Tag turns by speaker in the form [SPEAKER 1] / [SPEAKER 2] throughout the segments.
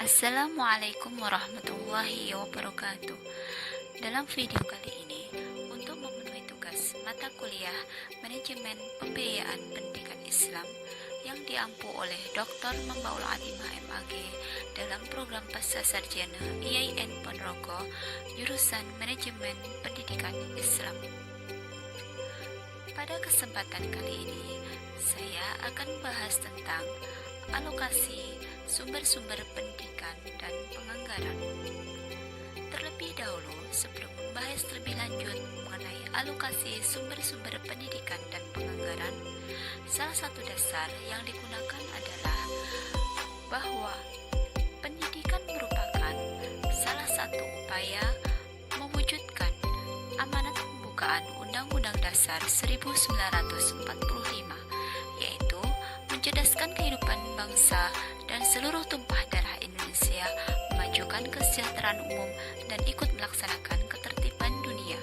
[SPEAKER 1] Assalamualaikum warahmatullahi wabarakatuh. Dalam video kali ini, untuk memenuhi tugas mata kuliah Manajemen Pembiayaan Pendidikan Islam yang diampu oleh Dr. Membaul Atimah MAG dalam program Pascasarjana IAIN Ponorogo, jurusan Manajemen Pendidikan Islam. Pada kesempatan kali ini, saya akan membahas tentang alokasi sumber-sumber pendidikan dan penganggaran. Terlebih dahulu, sebelum membahas lebih lanjut mengenai alokasi sumber-sumber pendidikan dan penganggaran, salah satu dasar yang digunakan adalah bahwa pendidikan merupakan salah satu upaya mewujudkan amanat pembukaan Undang-Undang Dasar 1945, yaitu mencerdaskan kehidupan bangsa dan seluruh tumpah darah Indonesia, memajukan kesejahteraan umum, dan ikut melaksanakan ketertiban dunia.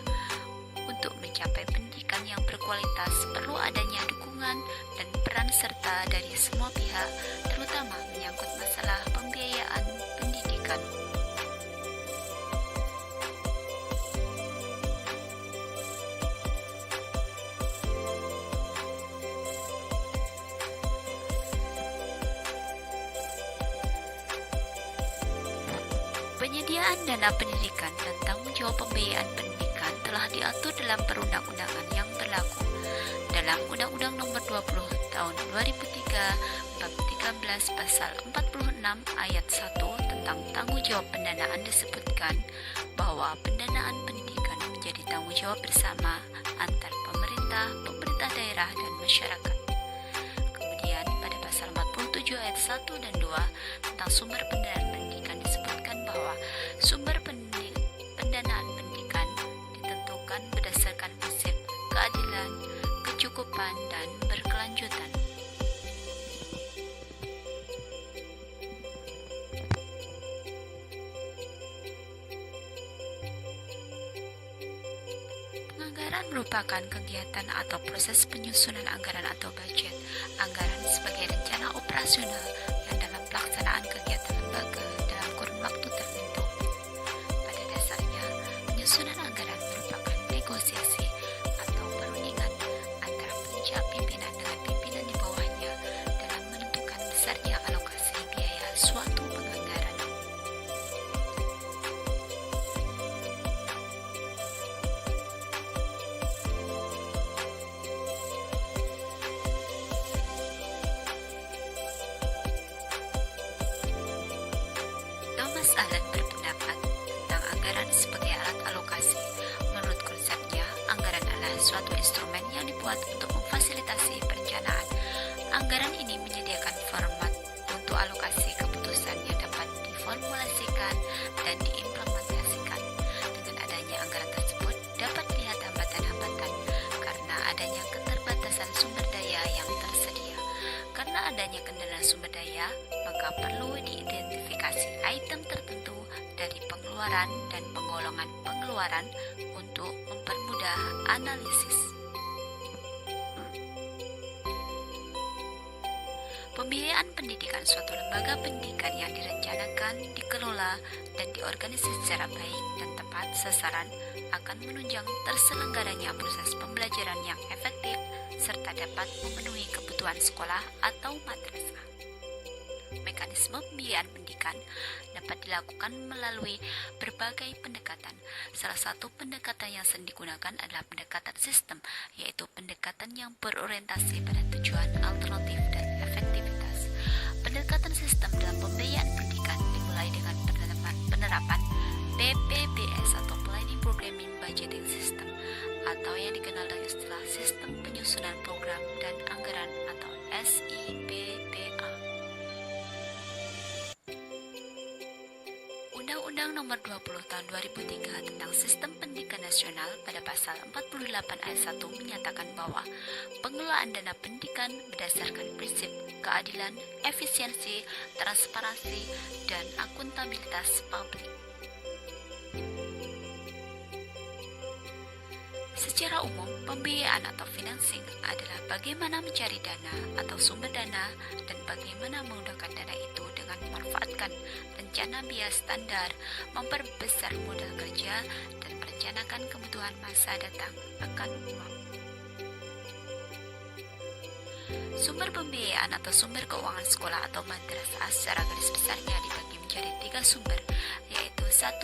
[SPEAKER 1] Untuk mencapai pendidikan yang berkualitas, perlu adanya dukungan dan peran serta dari semua pihak, terutama menyangkut masalah pembiayaan pendidikan. Penyediaan dana pendidikan dan tanggung jawab pembiayaan pendidikan telah diatur dalam perundang-undangan yang berlaku. Dalam Undang-Undang Nomor 20 Tahun 2003 Bab 13 Pasal 46 Ayat 1 tentang tanggung jawab pendanaan disebutkan bahwa pendanaan pendidikan menjadi tanggung jawab bersama antar pemerintah daerah, dan masyarakat. Kemudian pada Pasal 47 Ayat 1 dan 2 tentang sumber pendanaan pendidikan disebutkan bahwa sumber pendanaan pendidikan ditentukan berdasarkan prinsip keadilan, kecukupan, dan berkelanjutan. Penganggaran merupakan kegiatan atau proses penyusunan anggaran atau budget. Anggaran sebagai rencana operasional yang dalam pelaksanaan kegiatan lembaga dalam kurun waktu tertentu. Pada dasarnya, penyusunan anggaran merupakan negosiasi atau perundingan antara puncak pimpinan dengan pimpinan di bawahnya dalam menentukan besarnya alokasi biaya suatu penganggaran. Thomas Allen berpendapat tentang anggaran sebagai alat alokasi. Menurut konsepnya, anggaran adalah suatu instrumen yang dibuat untuk memfasilitasi perencanaan. Anggaran ini menyediakan format untuk alokasi keputusan yang dapat diformulasikan dan diimplementasikan. Dengan adanya anggaran tersebut, dapat dilihat hambatan-hambatan karena adanya keterbatasan sumber daya yang tersedia. Karena adanya kendala sumber daya, maka perlu diidentifikasi item tertentu dari pengeluaran dan penggolongan pengeluaran untuk mempermudah analisis. Pembiayaan pendidikan suatu lembaga pendidikan yang direncanakan, dikelola, dan diorganisasi secara baik dan tepat sasaran akan menunjang terselenggaranya proses pembelajaran yang efektif serta dapat memenuhi kebutuhan sekolah atau madrasah. Mekanisme pembiayaan pendidikan dapat dilakukan melalui berbagai pendekatan. Salah satu pendekatan yang sering digunakan adalah pendekatan sistem, yaitu pendekatan yang berorientasi pada tujuan alternatif dan efektivitas. Pendekatan sistem dalam pembiayaan pendidikan dimulai dengan penerapan PPBS atau Planning Programming Budgeting System, atau yang dikenal dengan istilah Sistem Penyusunan Program dan Anggaran atau SIPPA. Undang-Undang Nomor 20 Tahun 2003 tentang Sistem Pendidikan Nasional pada Pasal 48 Ayat 1 menyatakan bahwa pengelolaan dana pendidikan berdasarkan prinsip keadilan, efisiensi, transparansi, dan akuntabilitas publik. Secara umum, pembiayaan atau financing adalah bagaimana mencari dana atau sumber dana dan bagaimana menggunakan dana itu dengan memanfaatkan rencana biaya standar, memperbesar modal kerja, dan merencanakan kebutuhan masa datang akan uang. Sumber pembiayaan atau sumber keuangan sekolah atau madrasah secara garis besarnya dibagi menjadi 3 sumber, yaitu 1.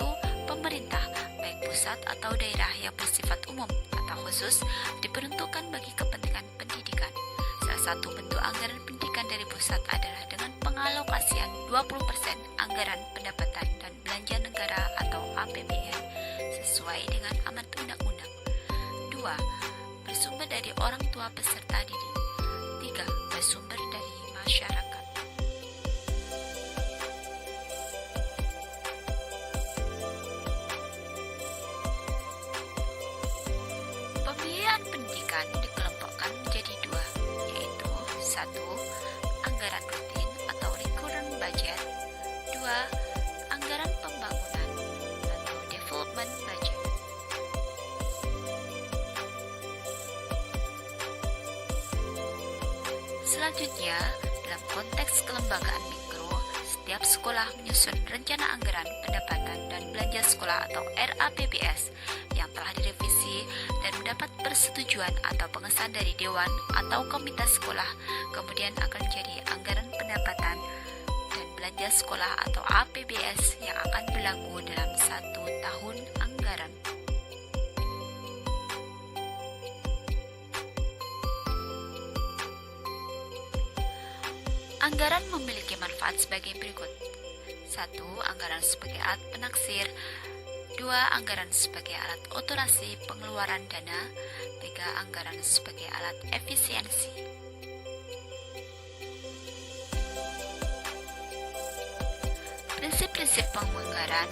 [SPEAKER 1] Pemerintah, baik pusat atau daerah yang bersifat umum atau khusus, diperuntukkan bagi kepentingan pendidikan. Salah satu bentuk anggaran pendidikan dari pusat adalah dengan pengalokasian 20% anggaran pendapatan dan belanja negara atau APBN sesuai dengan amanat undang-undang. 2. Bersumber dari orang tua peserta didik. 3. Bersumber dari masyarakat. Pembiayaan pendidikan dikelompokkan menjadi 2, yaitu 1. Anggaran rutin atau recurrent budget. 2. Anggaran pembangunan atau development budget. Selanjutnya, dalam konteks kelembagaan mikro, setiap sekolah menyusun rencana anggaran pendapatan dan belanja sekolah atau RAPBS yang telah direvisi dan mendapat persetujuan atau pengesahan dari Dewan atau Komite Sekolah, kemudian akan menjadi anggaran pendapatan dan belanja sekolah atau APBS yang akan berlaku dalam 1 tahun anggaran. Anggaran memiliki manfaat sebagai berikut. 1. Anggaran sebagai alat penaksir. 2. Anggaran sebagai alat otorasi pengeluaran dana. 3. Anggaran sebagai alat efisiensi. Prinsip-prinsip penganggaran.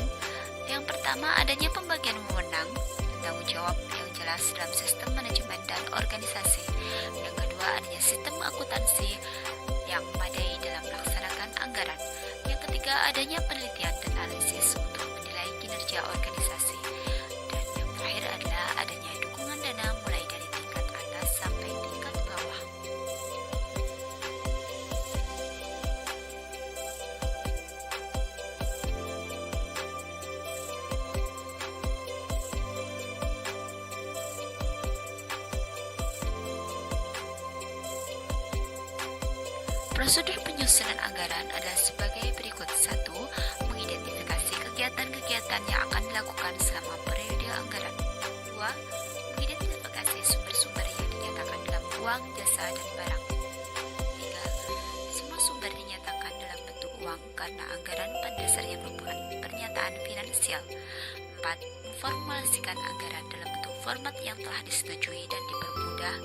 [SPEAKER 1] Yang pertama, adanya pembagian wewenang dan tanggung jawab yang jelas dalam sistem manajemen dan organisasi. Yang kedua, adanya sistem akuntansi yang memadai dalam melaksanakan anggaran. Yang ketiga, adanya penelitian dan analisis untuk menilai kinerja organisasi. Dan yang terakhir adalah adanya dukungan dana mulai dari tingkat atas sampai tingkat bawah. Prosedur penyusunan anggaran adalah sebagai berikut. 1. Mengidentifikasi kegiatan-kegiatan yang akan dilakukan selama periode anggaran. 2. Mengidentifikasi sumber-sumber yang dinyatakan dalam uang, jasa, dan barang. 3. Semua sumber dinyatakan dalam bentuk uang karena anggaran pada dasarnya merupakan pernyataan finansial. 4. Memformulasikan anggaran dalam bentuk format yang telah disetujui dan dipermudah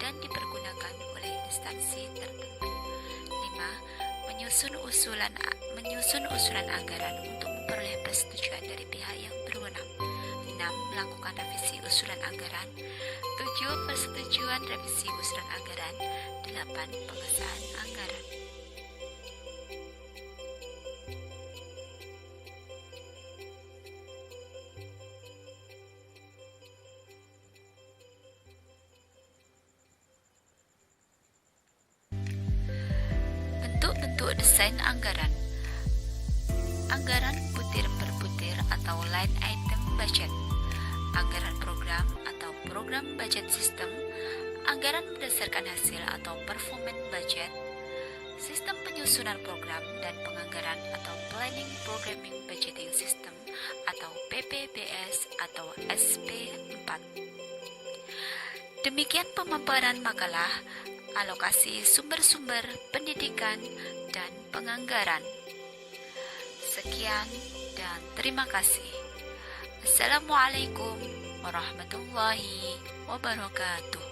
[SPEAKER 1] dan dipergunakan oleh instansi tertentu. 5. Menyusun usulan anggaran untuk memperoleh persetujuan dari pihak yang berwenang. 6. Melakukan revisi usulan anggaran. 7. Persetujuan revisi usulan anggaran. 8. Pengesahan anggaran. Bentuk desain anggaran. Anggaran butir per butir atau line item budget. Anggaran program atau program budget system. Anggaran berdasarkan hasil atau performance budget. Sistem penyusunan program dan penganggaran atau planning programming budgeting system atau PPBS atau SP4. Demikian pemaparan makalah alokasi sumber-sumber pendidikan dan penganggaran. Sekian dan terima kasih. Assalamualaikum warahmatullahi wabarakatuh.